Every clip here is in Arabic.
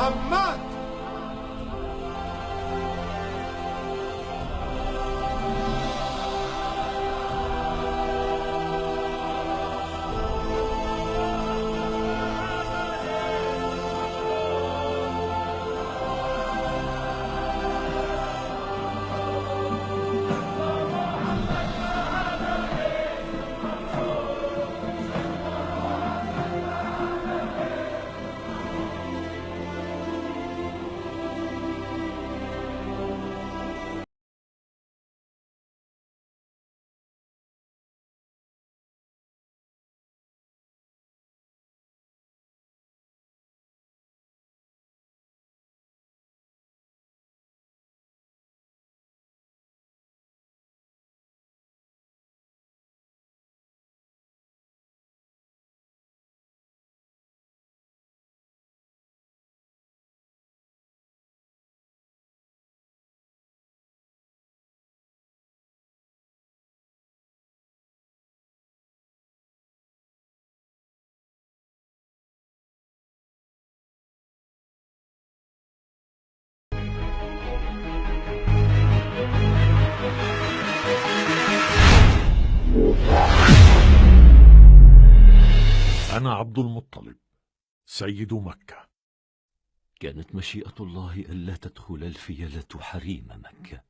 محمد. أنا عبد المطلب سيد مكة. كانت مشيئة الله ألا تدخل الفيلة حريم مكة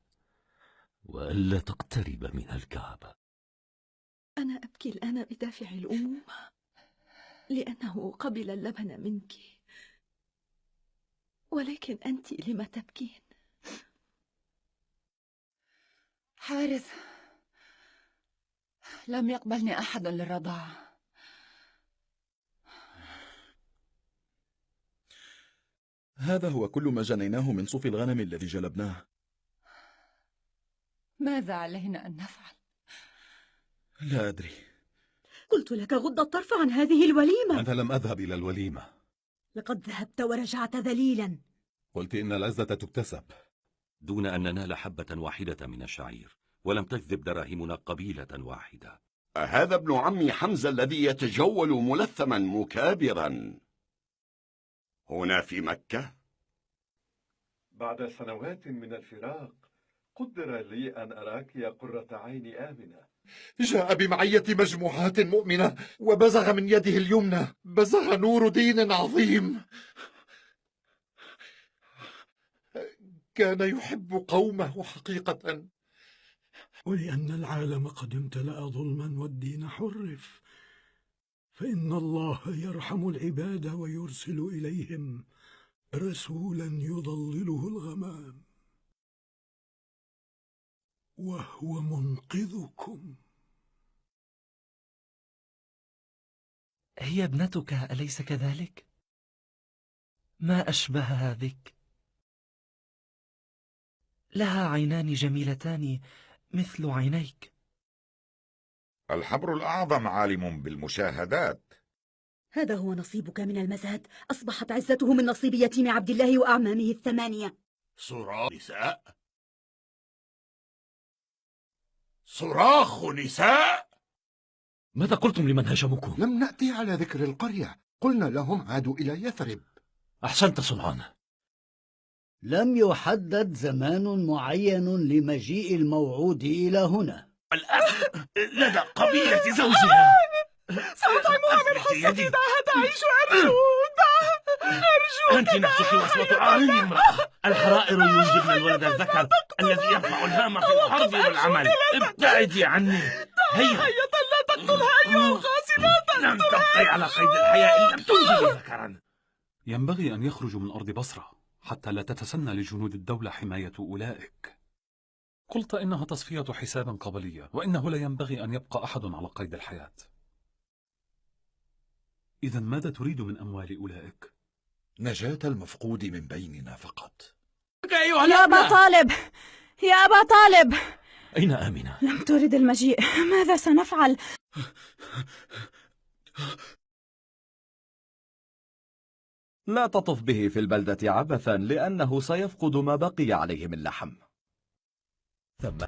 وألا تقترب من الكعبة. أنا أبكي الآن بدافع الأمومة لأنه قبل اللبن منك، ولكن أنت لم تبكين؟ حارث لم يقبلني أحد للرضاعة. هذا هو كل ما جنيناه من صوف الغنم الذي جلبناه. ماذا علينا أن نفعل؟ لا أدري. قلت لك غض الطرف عن هذه الوليمة. أنا لم أذهب إلى الوليمة. لقد ذهبت ورجعت ذليلا. قلت إن العزة تكتسب دون أن ننال حبة واحدة من الشعير، ولم تكذب دراهمنا قبيلة واحدة. هذا ابن عمي حمزة الذي يتجول ملثما مكابرا هنا في مكة؟ بعد سنوات من الفراق قدر لي أن أراك يا قرة عين آمنة. جاء بمعية مجموعات مؤمنة وبزغ من يده اليمنى، بزغ نور دين عظيم. كان يحب قومه حقيقة، ولأن العالم قد امتلأ ظلما والدين حرف، فإن الله يرحم العباد ويرسل إليهم رسولا يضلله الغمام وهو منقذكم. هي ابنتك أليس كذلك؟ ما أشبهها بك، لها عينان جميلتان مثل عينيك. الحبر الأعظم عالم بالمشاهدات. هذا هو نصيبك من المزاد. أصبحت عزته من نصيب يتيم عبد الله وأعمامه الثمانية. صراخ نساء؟ صراخ نساء؟ ماذا قلتم لمن هاجمكم؟ لم نأتي على ذكر القرية، قلنا لهم عادوا إلى يثرب. أحسنت صنعان. لم يحدد زمان معين لمجيء الموعود إلى هنا. الأخ لدى قبيلة زوجها. سأطعمها من حصتي. دعها تعيش. أنت نفسك وصمة عين امرأة. الحرائر ينجبن الولد الذكر الذي يرفع الهام في الحرب والعمل. ابتعدي عني. هيا لا تقتلها أيها الغاصب. لن تبقي على قيد الحياة إن لم تنجبي ذكرا. ينبغي أن يخرجوا من أرض بصرة حتى لا تتسنى لجنود الدولة حماية أولئك. قلت إنها تصفية حساب قبلية، وإنه لا ينبغي أن يبقى أحد على قيد الحياة. إذا ماذا تريد من أموال أولئك؟ نجاة المفقود من بيننا فقط. يا أبا طالب، يا أبا طالب، أين آمنة؟ لم ترد المجيء. ماذا سنفعل؟ لا تطف به في البلدة عبثا، لأنه سيفقد ما بقي عليه من لحم. ثم